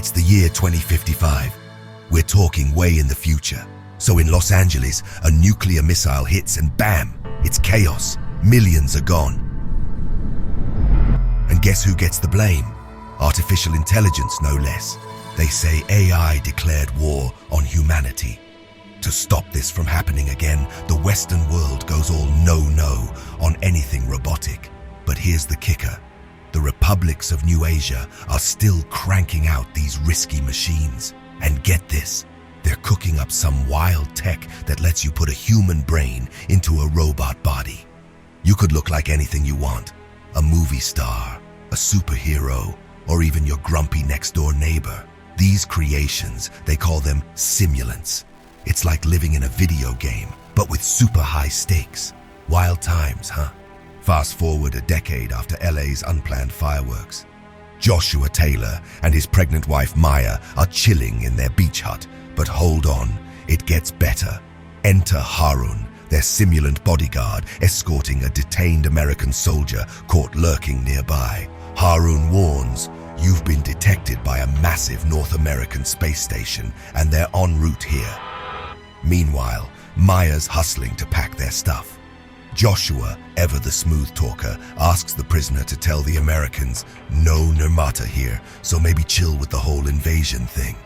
It's the year 2055. We're talking way in the future. So in Los Angeles, a nuclear missile hits and bam, it's chaos. Millions are gone. And guess who gets the blame? Artificial intelligence, no less. They say AI declared war on humanity. To stop this from happening again, the Western world goes all no-no on anything robotic. But here's the kicker. The republics of New Asia are still cranking out these risky machines. And get this, they're cooking up some wild tech that lets you put a human brain into a robot body. You could look like anything you want. A movie star, a superhero, or even your grumpy next-door neighbor. These creations, they call them simulants. It's like living in a video game, but with super high stakes. Wild times, huh? Fast forward a decade after LA's unplanned fireworks. Joshua Taylor and his pregnant wife Maya are chilling in their beach hut, but hold on, it gets better. Enter Harun, their simulant bodyguard, escorting a detained American soldier caught lurking nearby. Harun warns, you've been detected by a massive North American space station and they're en route here. Meanwhile, Maya's hustling to pack their stuff. Joshua, ever the smooth talker, asks the prisoner to tell the Americans, no Nirmata here, so maybe chill with the whole invasion thing.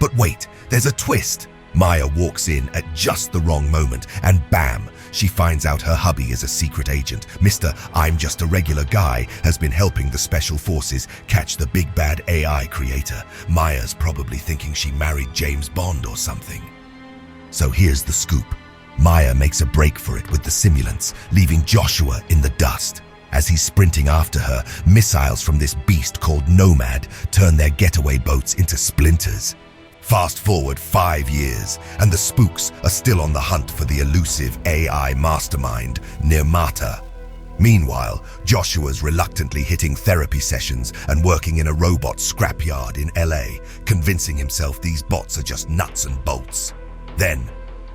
But wait, there's a twist. Maya walks in at just the wrong moment, and bam, she finds out her hubby is a secret agent. Mr. I'm just a regular guy has been helping the special forces catch the big bad AI creator. Maya's probably thinking she married James Bond or something. So here's the scoop. Maya makes a break for it with the simulants, leaving Joshua in the dust. As he's sprinting after her, missiles from this beast called Nomad turn their getaway boats into splinters. Fast forward 5 years, and the spooks are still on the hunt for the elusive AI mastermind, Nirmata. Meanwhile, Joshua's reluctantly hitting therapy sessions and working in a robot scrapyard in LA, convincing himself these bots are just nuts and bolts. Then,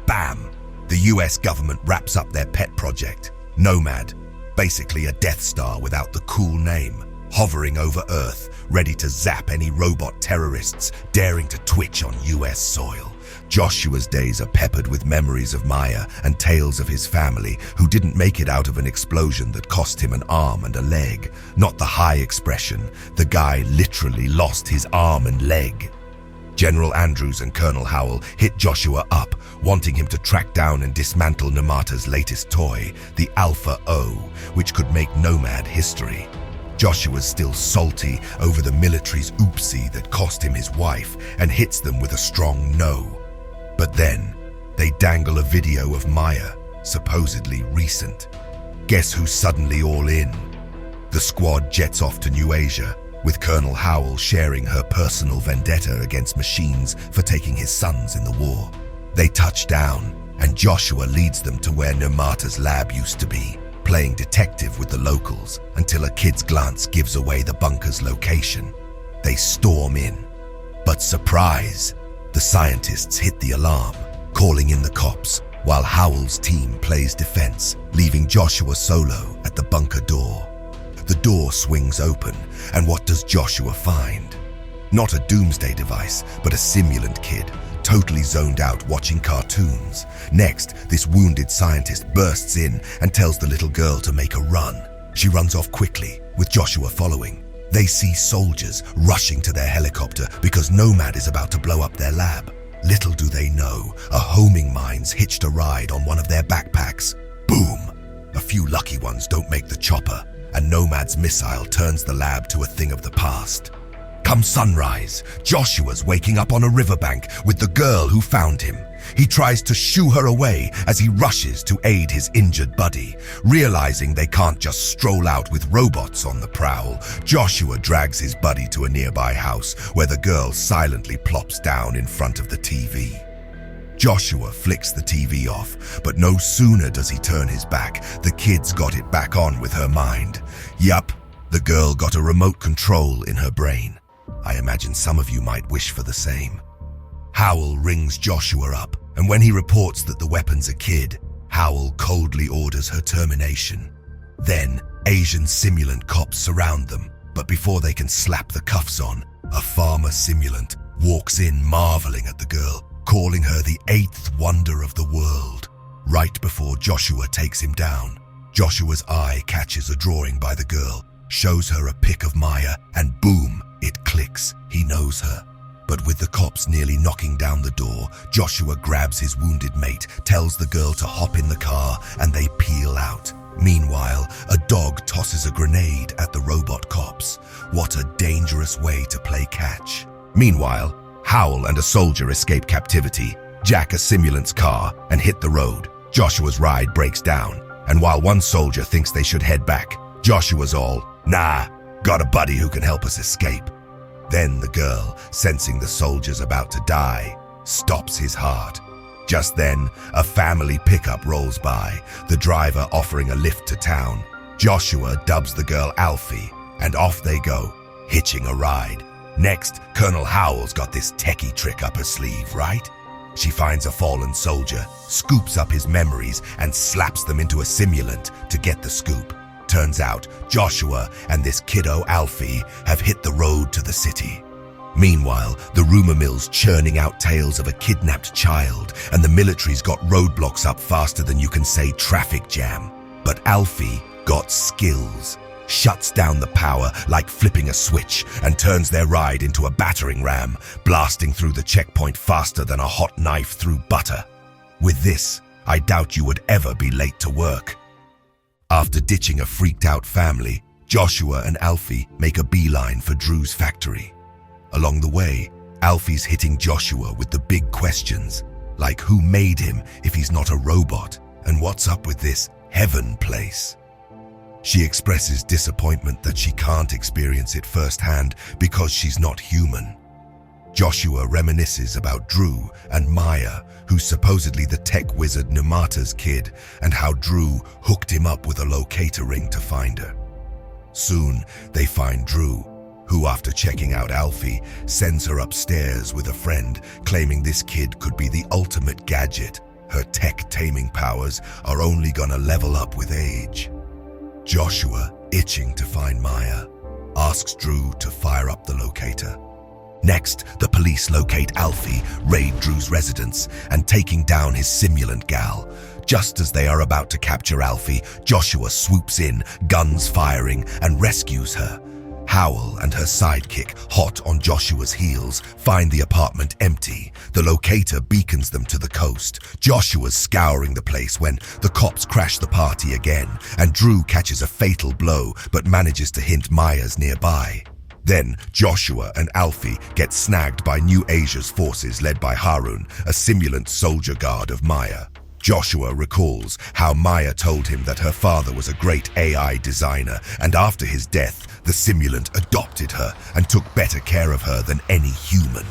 bam! The US government wraps up their pet project, Nomad, basically a Death Star without the cool name, hovering over Earth, ready to zap any robot terrorists daring to twitch on US soil. Joshua's days are peppered with memories of Maya and tales of his family who didn't make it out of an explosion that cost him an arm and a leg. Not the high expression, the guy literally lost his arm and leg. General Andrews and Colonel Howell hit Joshua up, wanting him to track down and dismantle Nirmata's latest toy, the Alpha O, which could make Nomad history. Joshua's still salty over the military's oopsie that cost him his wife and hits them with a strong no. But then, they dangle a video of Maya, supposedly recent. Guess who's suddenly all in? The squad jets off to New Asia, with Colonel Howell sharing her personal vendetta against machines for taking his sons in the war. They touch down, and Joshua leads them to where Nirmata's lab used to be, playing detective with the locals until a kid's glance gives away the bunker's location. They storm in. But surprise, the scientists hit the alarm, calling in the cops, while Howell's team plays defense, leaving Joshua solo at the bunker door. The door swings open, and what does Joshua find? Not a doomsday device, but a simulant kid, totally zoned out watching cartoons. Next, this wounded scientist bursts in and tells the little girl to make a run. She runs off quickly, with Joshua following. They see soldiers rushing to their helicopter because Nomad is about to blow up their lab. Little do they know, a homing mine's hitched a ride on one of their backpacks. Boom! A few lucky ones don't make the chopper, and Nomad's missile turns the lab to a thing of the past. Come sunrise, Joshua's waking up on a riverbank with the girl who found him. He tries to shoo her away as he rushes to aid his injured buddy. Realizing they can't just stroll out with robots on the prowl, Joshua drags his buddy to a nearby house where the girl silently plops down in front of the TV. Joshua flicks the TV off, but no sooner does he turn his back, the kid's got it back on with her mind. Yup, the girl got a remote control in her brain. I imagine some of you might wish for the same. Howell rings Joshua up, and when he reports that the weapon's a kid, Howell coldly orders her termination. Then, Asian simulant cops surround them, But before they can slap the cuffs on, a farmer simulant walks in marveling at the girl, calling her the eighth wonder of the world. Right before Joshua takes him down, Joshua's eye catches a drawing by the girl, shows her a pic of Maya, and boom, it clicks, he knows her. But with the cops nearly knocking down the door, Joshua grabs his wounded mate, tells the girl to hop in the car, and they peel out. Meanwhile, a dog tosses a grenade at the robot cops. What a dangerous way to play catch. Meanwhile, Howl and a soldier escape captivity, jack a simulant's car, and hit the road. Joshua's ride breaks down, and while one soldier thinks they should head back, Joshua's all, "Nah, got a buddy who can help us escape." Then the girl, sensing the soldier's about to die, stops his heart. Just then, a family pickup rolls by, the driver offering a lift to town. Joshua dubs the girl Alfie, and off they go, hitching a ride. Next, Colonel Howell's got this techie trick up her sleeve, right? She finds a fallen soldier, scoops up his memories, and slaps them into a simulant to get the scoop. Turns out, Joshua and this kiddo Alfie have hit the road to the city. Meanwhile, the rumor mill's churning out tales of a kidnapped child, and the military's got roadblocks up faster than you can say traffic jam. But Alfie got skills, shuts down the power like flipping a switch, and turns their ride into a battering ram, blasting through the checkpoint faster than a hot knife through butter. With this, I doubt you would ever be late to work. After ditching a freaked-out family, Joshua and Alfie make a beeline for Drew's factory. Along the way, Alfie's hitting Joshua with the big questions, like who made him if he's not a robot, and what's up with this heaven place? She expresses disappointment that she can't experience it firsthand because she's not human. Joshua reminisces about Drew and Maya, who's supposedly the tech wizard Nirmata's kid, and how Drew hooked him up with a locator ring to find her. Soon, they find Drew, who, after checking out Alfie, sends her upstairs with a friend, claiming this kid could be the ultimate gadget. Her tech taming powers are only gonna level up with age. Joshua, itching to find Maya, asks Drew to fire up the locator. Next, the police locate Alfie, raid Drew's residence, and taking down his simulant gal. Just as they are about to capture Alfie, Joshua swoops in, guns firing, and rescues her. Howl and her sidekick, hot on Joshua's heels, find the apartment empty. The locator beacons them to the coast. Joshua's scouring the place when the cops crash the party again, and Drew catches a fatal blow but manages to hint Maya's nearby. Then, Joshua and Alfie get snagged by New Asia's forces led by Harun, a simulant soldier guard of Maya. Joshua recalls how Maya told him that her father was a great AI designer, and after his death, the simulant adopted her and took better care of her than any human.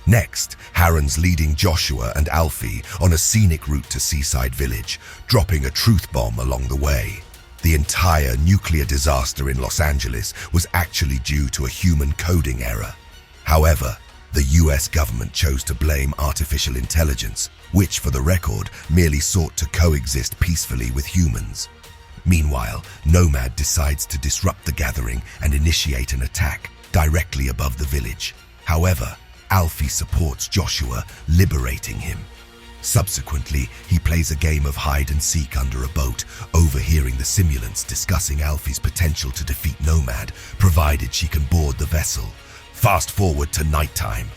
Next, Harun's leading Joshua and Alfie on a scenic route to Seaside Village, dropping a truth bomb along the way. The entire nuclear disaster in Los Angeles was actually due to a human coding error. However, the US government chose to blame artificial intelligence, which, for the record, merely sought to coexist peacefully with humans. Meanwhile, Nomad decides to disrupt the gathering and initiate an attack directly above the village. However, Alfie supports Joshua, liberating him. Subsequently, he plays a game of hide-and-seek under a boat, overhearing the simulants discussing Alfie's potential to defeat Nomad, provided she can board the vessel. Fast forward to nighttime.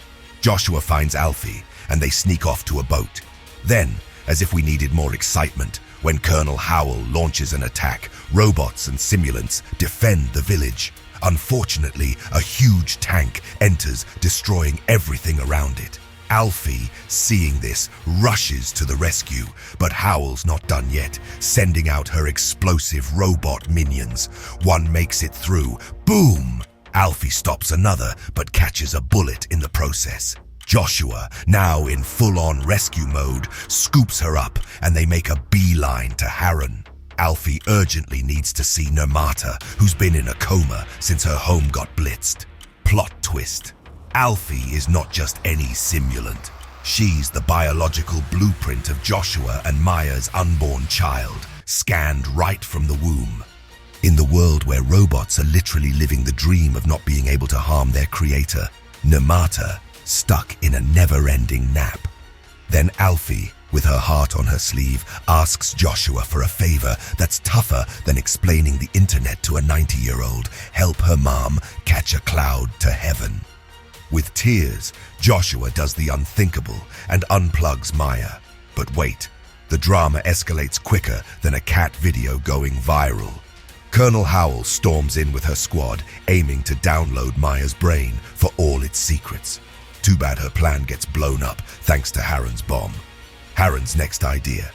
Joshua finds Alfie, and they sneak off to a boat. Then, as if we needed more excitement, when Colonel Howell launches an attack, robots and simulants defend the village. Unfortunately, a huge tank enters, destroying everything around it. Alfie, seeing this, rushes to the rescue, but Howell's not done yet, sending out her explosive robot minions. One makes it through. Boom! Alfie stops another, but catches a bullet in the process. Joshua, now in full-on rescue mode, scoops her up, and they make a beeline to Harun. Alfie urgently needs to see Nirmata, who's been in a coma since her home got blitzed. Plot twist. Alfie is not just any simulant. She's the biological blueprint of Joshua and Maya's unborn child, scanned right from the womb. In the world where robots are literally living the dream of not being able to harm their creator, Nirmata, stuck in a never-ending nap. Then Alfie, with her heart on her sleeve, asks Joshua for a favor that's tougher than explaining the internet to a 90-year-old, help her mom catch a cloud to heaven. With tears, Joshua does the unthinkable and unplugs Maya. But wait, the drama escalates quicker than a cat video going viral. Colonel Howell storms in with her squad, aiming to download Maya's brain for all its secrets. Too bad her plan gets blown up thanks to Harren's bomb. Harren's next idea.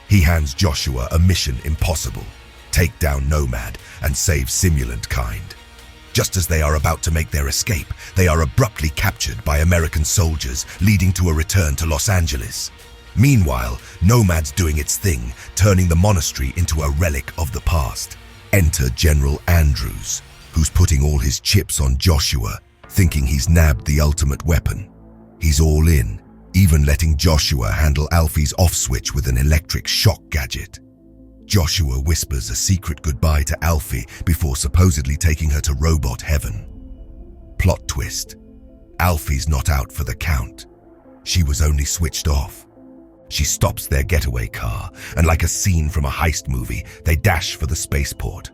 He hands Joshua a mission impossible: take down Nomad and save simulant kind. Just as they are about to make their escape, they are abruptly captured by American soldiers, leading to a return to Los Angeles. Meanwhile, Nomad's doing its thing, turning the monastery into a relic of the past. Enter General Andrews, who's putting all his chips on Joshua, thinking he's nabbed the ultimate weapon. He's all in, even letting Joshua handle Alfie's off switch with an electric shock gadget. Joshua whispers a secret goodbye to Alfie before supposedly taking her to robot heaven. Plot twist: Alfie's not out for the count. She was only switched off. She stops their getaway car, and like a scene from a heist movie, they dash for the spaceport.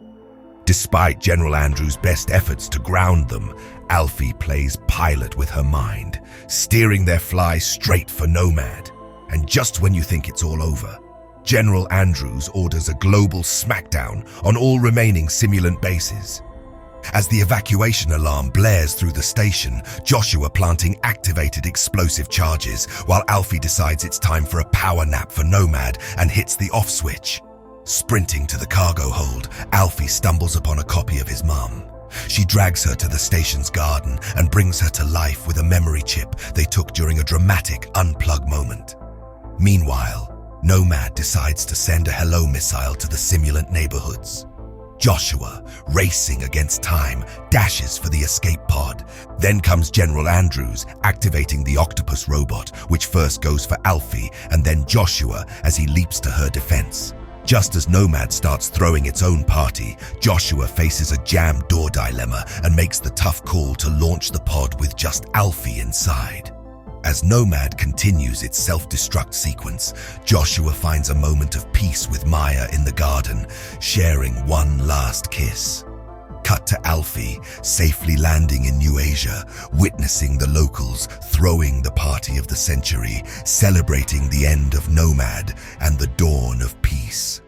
Despite General Andrews' best efforts to ground them, Alfie plays pilot with her mind, steering their fly straight for Nomad. And just when you think it's all over, General Andrews orders a global smackdown on all remaining simulant bases. As the evacuation alarm blares through the station, Joshua planting activated explosive charges, while Alfie decides it's time for a power nap for Nomad and hits the off switch. Sprinting to the cargo hold, Alfie stumbles upon a copy of his mum. She drags her to the station's garden and brings her to life with a memory chip they took during a dramatic unplug moment. Meanwhile, Nomad decides to send a hello missile to the simulant neighborhoods. Joshua, racing against time, dashes for the escape pod. Then comes General Andrews, activating the octopus robot, which first goes for Alfie and then Joshua as he leaps to her defense. Just as Nomad starts throwing its own party, Joshua faces a jammed door dilemma and makes the tough call to launch the pod with just Alfie inside. As Nomad continues its self-destruct sequence, Joshua finds a moment of peace with Maya in the garden, sharing one last kiss. Cut to Alfie, safely landing in New Asia, witnessing the locals throwing the party of the century, celebrating the end of Nomad and the dawn of peace.